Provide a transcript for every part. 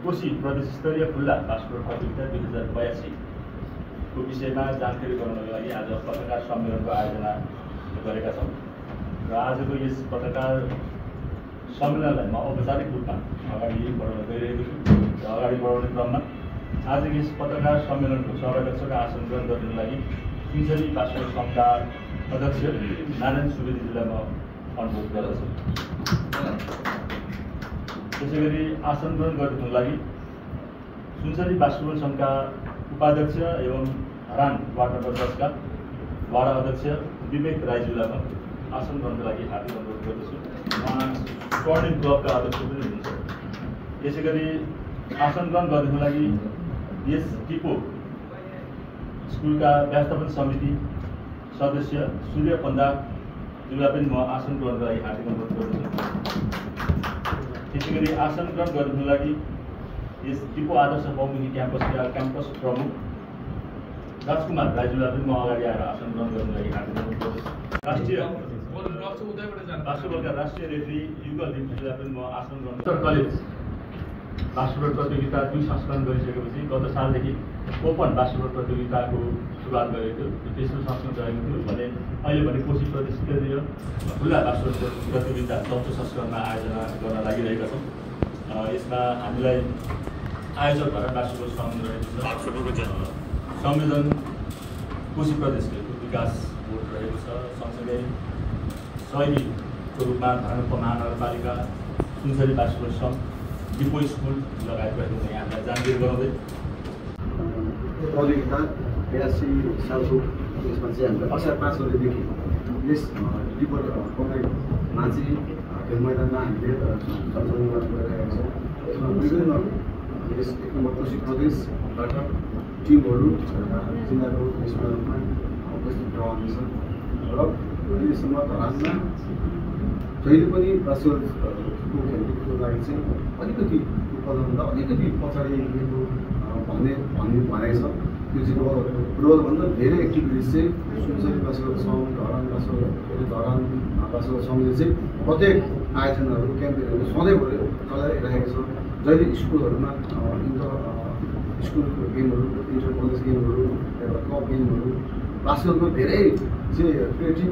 कोशी प्रदेश स्तरीय खुल्ला बास्केटबल प्रतियोगिता 2082 को विषयमा जानकारी गराउनको लागि आज पत्रकार सम्मेलनको आयोजना गरेका छौँ र आजको यस पत्रकार सम्मेलनलाई म औपचारिक रूपमा अगाडि बढाउन गइरहेको छु र अगाडि बढाउने क्रममा आज यस पत्रकार सम्मेलनको सभाध्यक्षको आसन ग्रहण गर्नको लागि सुनसरी बास्केटबल सङ्घका अध्यक्ष नारायण सुवेदीजीलाई म अनुरोध गर्दछु। त्यसैगरी आसन ग्रहण गर्नको लागि सुनसरी बास्केटबल सङ्घका उपाध्यक्ष एवं धरान वार्ड नम्बर 10 का वार्ड अध्यक्ष विवेक राईज्यूलाई म आसन ग्रहणको लागि हार्दिक अनुरोध गर्दछु। उहाँ स्वर्णिम क्लबका अध्यक्ष पनि हुनुहुन्छ। यसैगरी आसन ग्रहण गर्नको लागि यस टिपो स्कुलका व्यवस्थापन समिति सदस्य सूर्य पन्दाज्यूलाई पनि म आसन ग्रहणको लागि हार्दिक अनुरोध गर्दछु। त्यसैगरी आसन ग्रहण गर्नको लागि यस टिपो आदर्श बहुमुखी क्याम्पस प्रमुख राजकुमार राईज्यूलाई पनि म अगाडि आएर आसन ग्रहण गर्नको लागि हार्दिक अनुरोध गर्दछु। बास्केटबलका राष्ट्रिय रेफ्री युगल लिम्बूजीलाई पनि म आसन ग्रहण कलेज बास्केटबल प्रतियोगिता 2 संस्करण गरिसकेपछि गत सालदेखि ओपन बास्केटबल प्रतियोगिताको सुरुवात गरेको थियो। तेस्रो संस्करण रहेको थियो भने अहिले भने कोशी प्रदेश स्तरीय खुल्ला बास्केटबल प्रतियोगिता 4थो संस्करणमा आयोजना गर्न लागिरहेका छौँ। यसमा हामीलाई आयोजक भएर बास्केटबल सङ्घ रहेको छ, संयोजन कोशी प्रदेश विकास बोर्ड रहेको छ, सँगसँगै सहयोगीको रूपमा धरान महानगरपालिका सुनसरी बास्केटबल सङ्घ डिपो स्कुल लगायत रहेको यहाँलाई जानकारी गराउँदै प्रतियोगिता 82 सालको यसमा चाहिँ हामीले असार 5 गतेदेखि यस डिपो कमाइमा चाहिँ खेल मैदानमा हामीले सञ्चालन गरिरहेका छौँ। यसमा विभिन्न यस 1 नम्बर कोशी प्रदेशबाट टिमहरू जिल्लाको यसमा उपस्थित रहनेछन् र अहिलेसम्म धरानमा जहिले पनि बास्केटबलको खेलकुदको लागि चाहिँ अलिकति उत्पादनभन्दा अलिकति पछाडि भनाइ छ। त्यो चाहिँ फुटबलभन्दा धेरै एक्टिभिटिज चाहिँ सुनसरी बास्केटबल सङ्घ धरान बास्केटबल सङ्घले चाहिँ प्रत्येक आयोजनाहरू क्याम्पेनहरू सधैँभरि चलाइरहेको छ। जहिले स्कुलहरूमा स्कुल गेमहरू, इन्टर कलेज गेमहरू, एउटा क्लब गेमहरू, बास्केटबलको धेरै चाहिँ क्रिएटिभ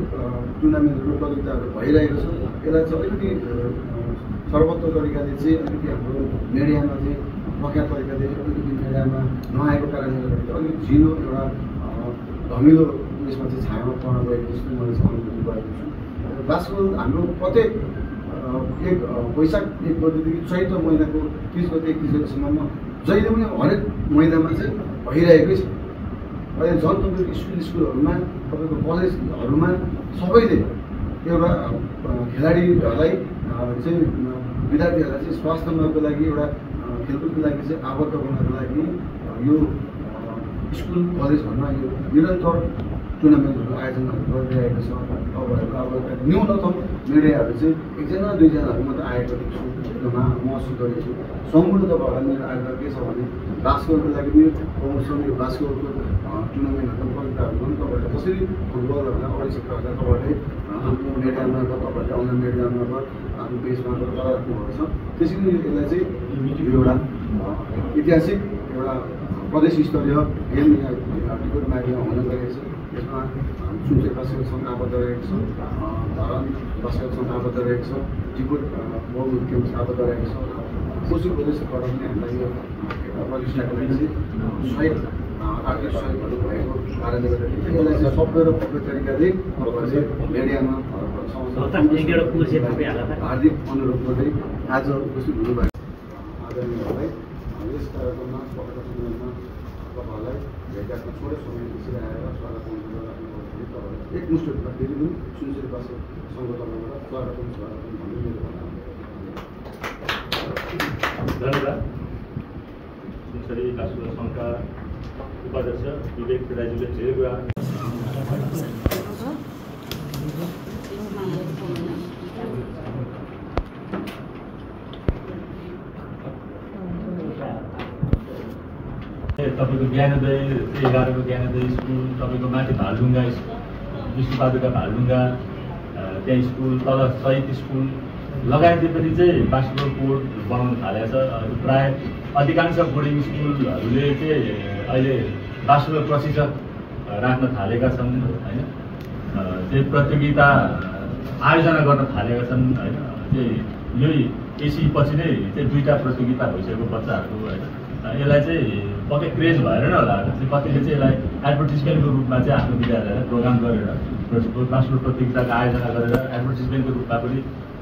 टुर्नामेन्टहरू प्रतियोगिताहरू भइरहेको छ। यसलाई चाहिँ अलिकति सर्वोत्तम तरिकाले चाहिँ अलिकति हाम्रो मिडियामा चाहिँ प्रख्यात तरिकाले अलिकति मिडियामा नआएको कारणले गर्दा अलिकति झिनो एउटा धमिलो यसमा चाहिँ छायामा पर्न गएको जस्तो मैले चाहिँ अनुभूति गरेको छु। बास्केटबल हाम्रो प्रत्येक वैशाख 1 गतेदेखि चैत्र महिनाको 30 गते 31 गतेसम्ममा जहिले पनि हरेक महिनामा चाहिँ भइरहेकै छ। अहिले झन् तपाईँको स्कुलहरूमा तपाईँको कलेजहरूमा सबैले एउटा खेलाडीहरूलाई चाहिँ विद्यार्थीहरूलाई चाहिँ स्वास्थ्यको लागि एउटा खेलकुदको लागि चाहिँ आबद्ध गर्नको लागि यो स्कुल कलेजहरूमा यो निरन्तर टुर्नामेन्टहरू आयोजनाहरू गरिरहेको छ। अब न्यूनतम मिडियाहरू चाहिँ 1जना 2जनाहरू मात्रै आएको देख्छु, महसुस गरेको छु। सम्पूर्ण तपाईँहरूलाई मेरो आग्रह के छ भने बास्केटबलको लागि पनि प्रमोसन यो बास्केटबलको टुर्नामेन्टहरू प्रतियोगिताहरू पनि तपाईँहरूले कसरी फुटबलहरूलाई अगाडि सकेर तपाईँहरूले आफ्नो मिडिया मार्फत तपाईँहरूले अनलाइन मिडिया मार्फत आफ्नो पेज मार्फत गराइराख्नुभएको छ। त्यसैले यसलाई चाहिँ एउटा ऐतिहासिक एउटा प्रदेश स्तरीय गेम यहाँ टिकट मार्गमा हुन गएको छ। यसमा सुनसरी बास्केटबल सङ्घ आबद्ध रहेको छ, धरान बास्केटबल सङ्घ आबद्ध रहेको छ, टिकट बहुमुखी क्याम्पस आबद्ध रहेको छ। कोशी प्रदेशबाट पनि हामीलाई यो प्रतिष्ठाको लागि चाहिँ आर्थिक सहयोगहरू भएको कारणले गर्दाखेरि यसलाई चाहिँ सबै र भव्य तरिकाले तपाईँहरूले मिडियामा हार्दिक अनुरोध गर्दै आज उपस्थित हुनुभएको आदरणीयहरूलाई यस कार्यक्रममा पत्रकार सम्मेलनमा तपाईँहरूलाई भेटघाटमा थोरै समय त्यसरी आएर स्वागत राख्नुभयो भने तपाईँलाई एकमुष्ट रूपमा फेरि पनि सुनसरी बास्केटबल सङ्घको तर्फबाट स्वागत भन्ने मेरो भनाइ। धन्यवाद। सुनसरी बास्केटबल सङ्घका उपाध्यक्ष विवेक राईज्यूले धेरै कुरा तपाईँको ज्ञानोदय 11 को ज्ञानोदय स्कुल, तपाईँको माथि भालढुङ्गा विष्णुपादुका भालढुङ्गा त्यहाँ स्कुल, तल शहीद स्कुल लगायतले पनि चाहिँ बास्केटबल कोर्ट बनाउन थालेको छ। प्रायः अधिकांश बोर्डिङ स्कुलहरूले चाहिँ अहिले बास्केटबल प्रशिक्षक राख्न थालेका छन् होइन। चाहिँ प्रतियोगिता आयोजना गर्न थालेका छन् होइन। चाहिँ यही एसी पछि नै चाहिँ 2टा प्रतियोगिता भइसकेको बच्चाहरूको होइन। यसलाई चाहिँ पक्कै क्रेज भएर नै होला, कतिले चाहिँ यसलाई एडभर्टिजमेन्टको रूपमा चाहिँ आफ्नो विद्यालयलाई प्रोग्राम गरेर बास्केटबल प्रतियोगिताको आयोजना गरेर एडभर्टिजमेन्टको रूपमा पनि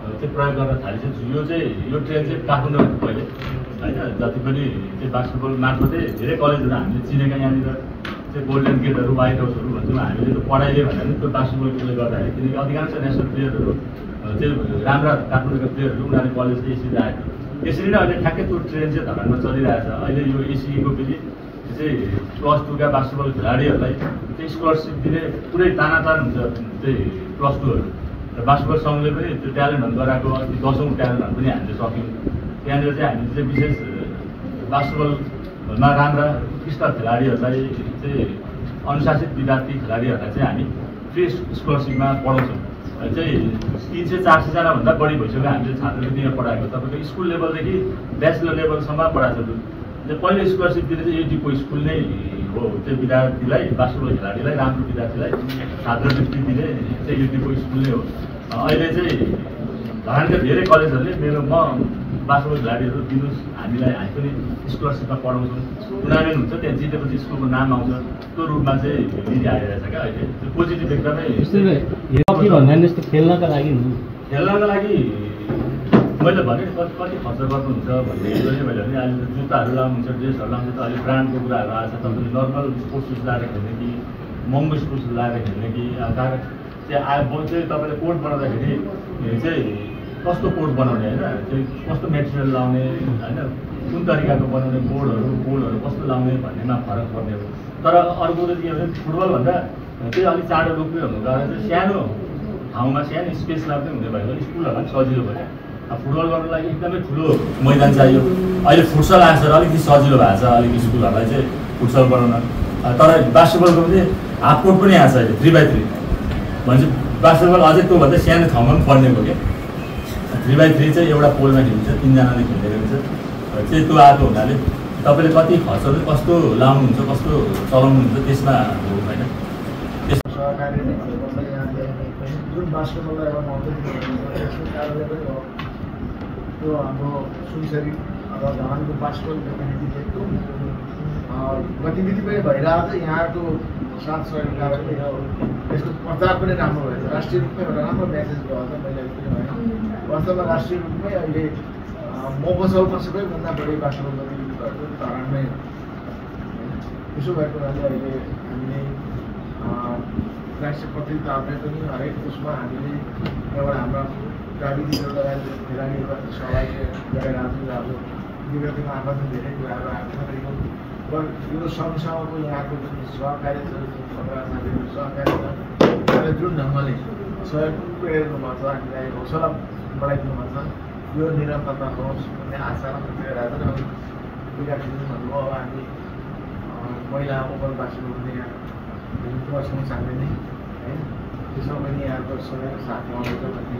चाहिँ प्रयोग गर्न थालिन्छ। यो ट्रेन चाहिँ काठमाडौँ पहिले होइन। जति पनि चाहिँ बास्केटबल मार्फतै धेरै कलेजहरू हामीले चिनेका यहाँनिर चाहिँ गोल्डन गेटहरू, व्हाइट हाउसहरू भन्छौँ हामीले। त्यो पढाइले भन्दा पनि त्यो बास्केटबलले गर्दाखेरि, किनकि अधिकांश नेसनल प्लेयरहरू चाहिँ राम्रा काठमाडौँका प्लेयरहरू उनीहरूले कलेज एसी आएको। त्यसरी नै अहिले ठ्याक्कै त्यो ट्रेन चाहिँ धरानमा चलिरहेछ। अहिले यो एसीको पनि चाहिँ +2 का बास्केटबल खेलाडीहरूलाई चाहिँ स्कलरसिप दिने पुरै तानातान हुन्छ चाहिँ +2हरू। र बास्केटबल सङ्घले पनि त्यो ट्यालेन्टहरू गराएको अस्ति 10औँ ट्यालेन्टहरू पनि हामीले सक्यौँ। त्यहाँनिर चाहिँ हामीले चाहिँ विशेष बास्केटबलमा राम्रा उत्कृष्ट खेलाडीहरूलाई चाहिँ अनुशासित विद्यार्थी खेलाडीहरूलाई चाहिँ हामी फ्री स्कलरसिपमा पढाउँछौँ। चाहिँ 300-400 जनाभन्दा बढी भइसक्यो हामीले छात्रवृत्ति यहाँ पढाएको। तपाईँको स्कुल लेभलदेखि ब्याचलर लेभलसम्म पढाएको छ। पहिलो स्कलरसिप दिने चाहिँ युटिको स्कुल नै हो। चाहिँ विद्यार्थीलाई बास्केटबल खेलाडीलाई राम्रो विद्यार्थीलाई छात्रवृत्ति दिने चाहिँ युटिको स्कुल नै हो। अहिले चाहिँ धरानका धेरै कलेजहरूले म बास्केटबल खेलाडीहरू दिनुहोस् हामीलाई, हामी पनि स्कलरसिपमा पढाउँछौँ, टुर्नामेन्ट हुन्छ त्यहाँ जितेपछि स्कुलको नाम आउँछ, त्यो रूपमा चाहिँ नीति आइरहेछ क्या अहिले। त्यो पोजिटिभ एकदमै जस्तो खेल्नका लागि मैले भने कति खर्च गर्नुहुन्छ भन्ने मैले भने अहिले जुत्ताहरू लाउनुहुन्छ, ड्रेसहरू लाउनुहुन्छ। त अहिले ब्रान्डको कुराहरू आएको छ। तपाईँले नर्मल स्पोर्ट्स सुज लगाएर खेल्ने कि महँगो स्पोर्ट्स सुज लगाएर खेल्ने कि चाहिँ तपाईँले कोट बनाउँदाखेरि चाहिँ कस्तो कोट बनाउने होइन, चाहिँ कस्तो मेटेरियल लाउने होइन, कुन तरिकाको बनाउने बोर्डहरू कस्तो लाउने भन्नेमा फरक पर्ने हो। तर अर्को चाहिँ के भने फुटबलभन्दा चाहिँ अलिक चाँडो लोकप्रिय हुनु गएर चाहिँ सानो ठाउँमा सानो स्पेसमा पनि हुने भयो भने स्कुलहरूलाई पनि सजिलो भयो। फुटबल गर्नको लागि एकदमै ठुलो मैदान चाहियो। अहिले फुटसल आएको छ र अलिकति सजिलो भएको छ अलिक स्कुलहरूलाई चाहिँ फुटसल बनाउन। तर बास्केटबलको पनि हाफ कोर्ट पनि आएको छ अहिले 3x3 भन्छ। बास्केटबल अझै त्योभन्दा सानो ठाउँमा पनि पढ्ने भयो क्या। 3x3 चाहिँ एउटा पोलमा खेलिन्छ, 3 जनाले खेल्ने गरिन्छ। चाहिँ त्यो आएको हुनाले तपाईँले कति खर्चहरू कस्तो लाउनुहुन्छ, कस्तो चलाउनुहुन्छ त्यसमा हो होइन। सहकारी जुन बास्केटबललाई एउटा मौलिक त्यसको कारणले पनि हो। त्यो हाम्रो सुनसरी अथवा धरानको बास्केटबल कम्युनिटीको गतिविधि पनि भइरहेको छ। यहाँको साथ सहयोगका पनि यसको प्रचार पनि राम्रो भएछ। राष्ट्रिय रूपमै एउटा राम्रो म्यासेज गएको छ। मैले पनि भने वास्तवमा राष्ट्रिय रूपमै अहिले मफसलमा सबैभन्दा बढी बास्केटबल धरानमै त्यसो भएको हुनाले अहिले हामीले राष्ट्रिय प्रतियोगिताहरूलाई पनि हरेक उसमा हामीले एउटा हाम्रा प्राविधिक खेलाडीहरूलाई सहभागी गरेर आफ्नो विगतमा आफूमा धेरै कुराहरू आएको छ। र यो सँगसँगको यहाँको जुन सहकारी छ, सहकारीले जुन ढङ्गले सहयोग पुर्याइदिनु भएको छ, हामीलाई हौसला बढाइदिनु भएको छ, यो निरन्तरता होस् भन्ने आशा पुर्याइरहेको छ। विद्यार्थीहरू अब हामी महिला ओभर बास्केटबल यहाँ प्रदर्शन साथै नै है त्यसमा पनि यहाँको सहयोग साथ आउँदैछ भन्ने